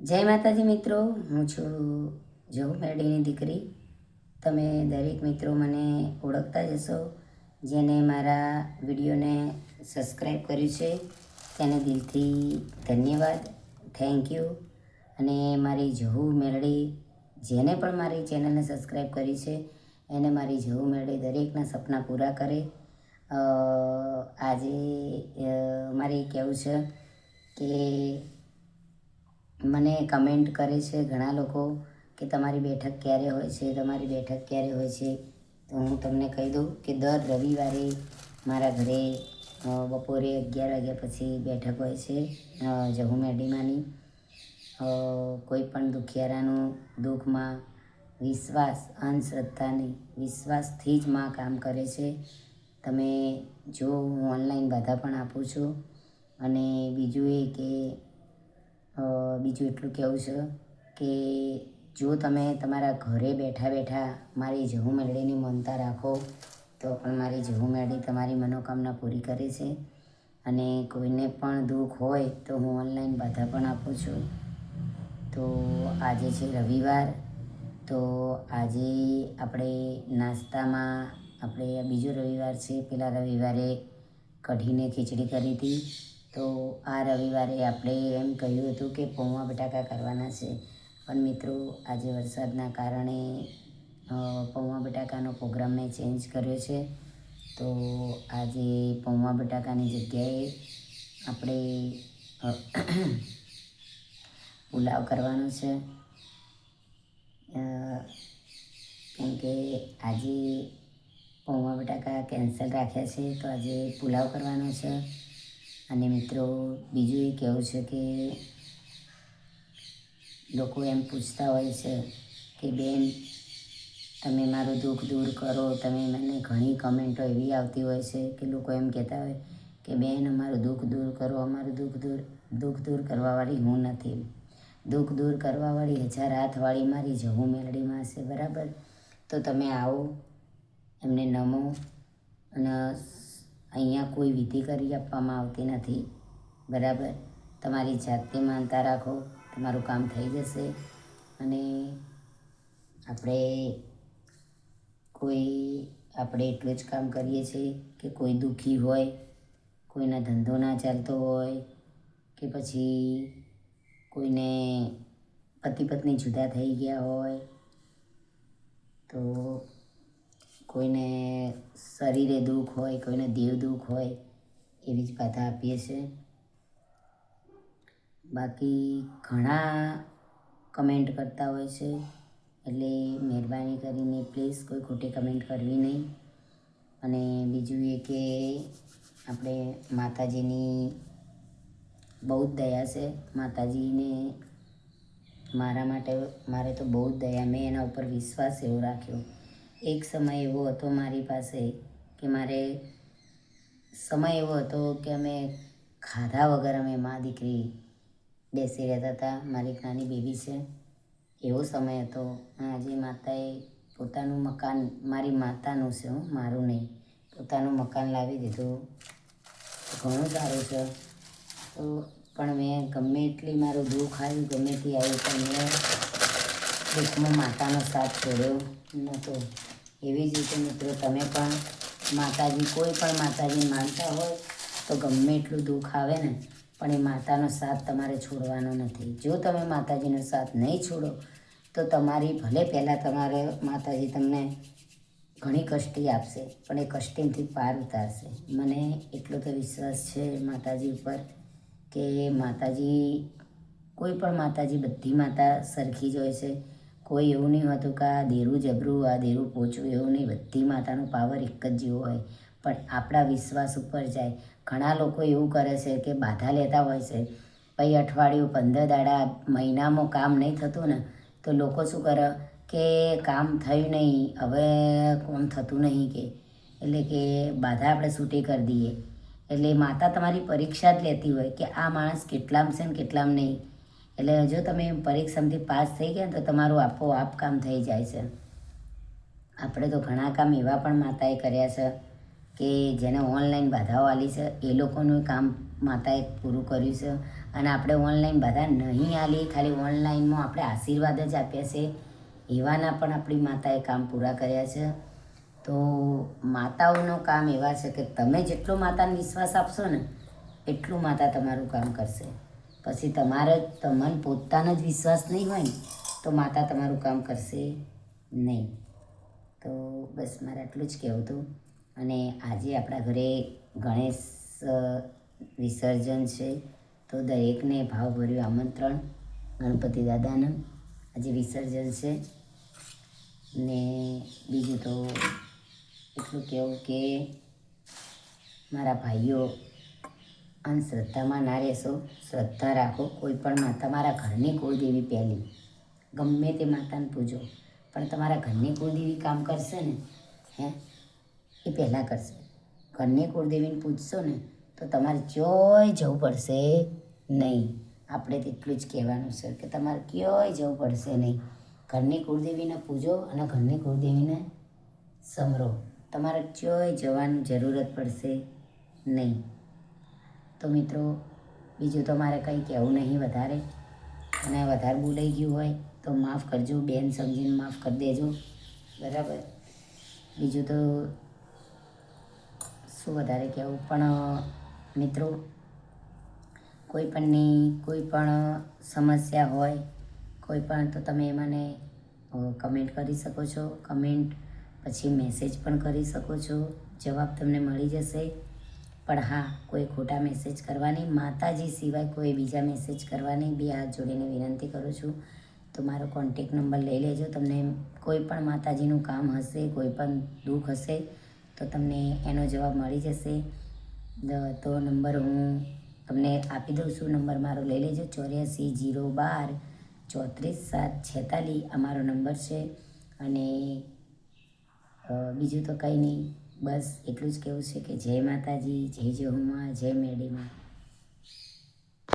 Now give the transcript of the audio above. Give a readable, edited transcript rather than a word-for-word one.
જય માતાજી મિત્રો, હું છું જહુ મેરડીની દીકરી. તમે દરેક મિત્રો મને ઓળખતા જ હશો. જેને મારા વિડીયોને સબસ્ક્રાઈબ કર્યું છે તેને દિલથી ધન્યવાદ, થેન્ક યુ. અને મારી જહુ મેરડી જેને પણ મારી ચેનલને સબસ્ક્રાઈબ કરી છે એને મારી જહુ મેરડી દરેકના સપના પૂરા કરે. આજે મારે કહેવું છે કે મને કમેન્ટ કરે છે ઘણા લોકો કે તમારી બેઠક ક્યારે હોય છે, તમારી બેઠક ક્યારે હોય છે. તો હું તમને કહી દઉં કે દર રવિવારે મારા ઘરે બપોરે 11 વાગ્યા પછી બેઠક હોય છે જહુ મેરડીમાંની. કોઈ પણ દુખિયારાનું દુઃખમાં વિશ્વાસ, અંધશ્રદ્ધાની વિશ્વાસથી જ માં કામ કરે છે. તમે જો હું ઓનલાઈન બાધા પણ આપું છું. અને બીજું એ કે બીજું એટલું કહેવું છે કે જો તમે તમારા ઘરે બેઠા બેઠા મારી જહુ મેરડીની માનતા રાખો તો પણ મારી જહુ મેરડી તમારી મનોકામના પૂરી કરે છે. અને કોઈને પણ દુઃખ હોય તો હું ઓનલાઈન બાધા પણ આપું છું. તો આજે છે રવિવાર, તો આજે આપણે નાસ્તામાં આપણે બીજો રવિવાર છે. પેલા રવિવારે કઢીને ખીચડી કરી હતી. તો આ રવિવારે આપણે એમ કહ્યું હતું કે પૌવા બટાકા કરવાના છે, પણ મિત્રો આજે વરસાદના કારણે પૌવા બટાકાનો પ્રોગ્રામ મેં ચેન્જ કર્યો છે. તો આજે પૌવા બટાકાની જગ્યાએ આપણે પુલાવ કરવાનો છે. કેમ કે આજે પૌવા બટાકા કેન્સલ રાખ્યા છે, તો આજે પુલાવ કરવાનો છે. અને મિત્રો બીજું એ કહેવું છે કે લોકો એમ પૂછતા હોય છે કે બેન તમે મારું દુઃખ દૂર કરો. તમે મને ઘણી કમેન્ટો એવી આવતી હોય છે કે લોકો એમ કહેતા હોય કે બેન અમારું દુઃખ દૂર કરો, અમારું દુઃખ દૂર કરવાવાળી હું નથી. દુઃખ દૂર કરવાવાળી 1000 હાથવાળી મારી જહુ મેરડીમાં હશે, બરાબર. તો તમે આવો, એમને નમો. અને અહીંયા કોઈ વિધિ કરી આપવામાં આવતી નથી, બરાબર. તમારી જાતે માનતા રાખો, તમારું કામ થઈ જશે. અને આપણે એટલું જ કામ કરીએ છીએ કે કોઈ દુઃખી હોય, કોઈના ધંધો ના ચાલતો હોય, કે પછી કોઈને પતિ પત્ની જુદા થઈ ગયા હોય, તો કોઈને શરીરે દુઃખ હોય, કોઈને દેવ દુઃખ હોય, એવી જ બાધા આપીએ છીએ. બાકી ઘણા કમેન્ટ કરતા હોય છે, એટલે મહેરબાની કરીને પ્લીઝ કોઈ ખોટી કમેન્ટ કરવી નહીં. અને બીજું એ કે આપણે માતાજીની બહુ જ દયા છે. માતાજીને મારે તો બહુ જ દયા, મેં એના ઉપર વિશ્વાસ એવો રાખ્યો. એક સમય એવો હતો મારી પાસે કે અમે ખાધા વગર અમે મા દીકરી બેસી રહેતા હતા. મારી એક નાની બેબી છે, એવો સમય હતો. આજે માતાએ પોતાનું મકાન, મારી માતાનું છે, મારું નહીં, પોતાનું મકાન લાવી દીધું. ઘણું સારું છે. તો પણ મેં ગમે એટલી મારું દુઃખ આવ્યું, ગમે તે આવ્યું, પણ મેં દુઃખમાં માતાનો સાથ છોડ્યો નહોતો. એવી જ રીતે મિત્રો તમે પણ કોઈ પણ માતાજી માનતા હોય તો ગમે એટલું દુઃખ આવે ને, પણ એ માતાનો સાથ તમારે છોડવાનો નથી. જો તમે માતાજીનો સાથ નહીં છોડો તો તમારી ભલે પહેલાં માતાજી તમને ઘણી કષ્ટી આપશે, પણ એ કષ્ટીથી પાર ઉતારશે. મને એટલો તો વિશ્વાસ છે માતાજી ઉપર કે કોઈ પણ માતાજી, બધી માતા સરખી જ હોય છે. કોઈ એવું નહીં હોતું કે આ દેરું જબરું, આ દેરું પોચું, એવું નહીં. બધી માતાનો પાવર એક જ જેવો હોય, પણ આપણા વિશ્વાસ ઉપર જાય. ઘણા લોકો એવું કરે છે કે બાધા લેતા હોય છે, પછી અઠવાડિયું, 15 દાડા, મહિનામાં કામ નહીં થતું ને, તો લોકો શું કરે કે કામ થયું નહીં, હવે કોમ થતું નહીં કે, એટલે કે બાધા આપણે છૂટી કરી દઈએ. એટલે માતા તમારી પરીક્ષા જ લેતી હોય કે આ માણસ કેટલામ છે ને કેટલામ નહીં. એટલે જો તમે પરીક્ષામાંથી પાસ થઈ ગયા ને તો તમારું આપોઆપ કામ થઈ જાય છે. આપણે તો ઘણા કામ એવા પણ માતાએ કર્યા છે કે જેને ઓનલાઈન બાધાઓ આલી છે એ લોકોનું કામ માતાએ પૂરું કર્યું છે. અને આપણે ઓનલાઈન બાધા નહીં આલી, ખાલી ઓનલાઈનમાં આપણે આશીર્વાદ જ આપ્યા છે, એવાના પણ આપણી માતાએ કામ પૂરા કર્યા છે. તો માતાઓનું કામ એવા છે કે તમે જેટલો માતાને વિશ્વાસ આપશો ને એટલું માતા તમારું કામ કરશે. પછી તમારે તમને પોતાનો જ વિશ્વાસ નહીં હોય ને તો માતા તમારું કામ કરશે નહીં. તો બસ મારે આટલું જ કહેવું હતું. અને આજે આપણા ઘરે ગણેશ વિસર્જન છે, તો દરેકને ભાવભર્યું આમંત્રણ. ગણપતિ દાદાનું આજે વિસર્જન છે. ને બીજું તો એટલું કહેવું કે મારા ભાઈઓ અંધશ્રદ્ધામાં ના રહેશો, શ્રદ્ધા રાખો. કોઈ પણ માતા, તમારા ઘરની કુળદેવી પહેલી, ગમે તે માતાને પૂજો, પણ તમારા ઘરની કુળદેવી કામ કરશે ને એ પહેલાં કરશે. ઘરની કુળદેવીને પૂજશો ને તો તમારે ક્યાંય જવું પડશે નહીં. આપણે તેટલું જ કહેવાનું છે કે તમારે ક્યાંય જવું પડશે નહીં. ઘરની કુળદેવીને પૂજો અને ઘરની કુળદેવીને સમરો. તમારે ક્યાંય જવાની જરૂરત પડશે નહીં. તો મિત્રો બીજું તો મારે કંઈ કહેવું નહીં વધારે. અને વધારે બોલાઈ ગયું હોય તો માફ કરજો, બેન સમજીને માફ કરી દેજો, બરાબર. બીજું તો શું વધારે કહેવું. પણ મિત્રો કોઈ પણ સમસ્યા હોય કોઈ પણ, તો તમે મને કમેન્ટ કરી શકો છો. કમેન્ટ પછી મેસેજ પણ કરી શકો છો, જવાબ તમને મળી જશે. પણ હા, કોઈ ખોટા મેસેજ કરવાની, માતાજી સિવાય કોઈ બીજા મેસેજ કરવાની બે હાથ જોડીને વિનંતી કરું છું. તો મારો કોન્ટેક નંબર લઈ લેજો. તમને કોઈ પણ માતાજીનું કામ હશે, કોઈ પણ દુઃખ હશે તો તમને એનો જવાબ મળી જશે. તો નંબર હું તમને આપી દઉં છું. નંબર મારો લઈ લેજો, 84 012 34 746 આ મારો નંબર છે. અને બીજું તો કંઈ નહીં, બસ એટલું જ કહેવું છે કે જય માતાજી, જય જય હુમા, જય મેડીમાં.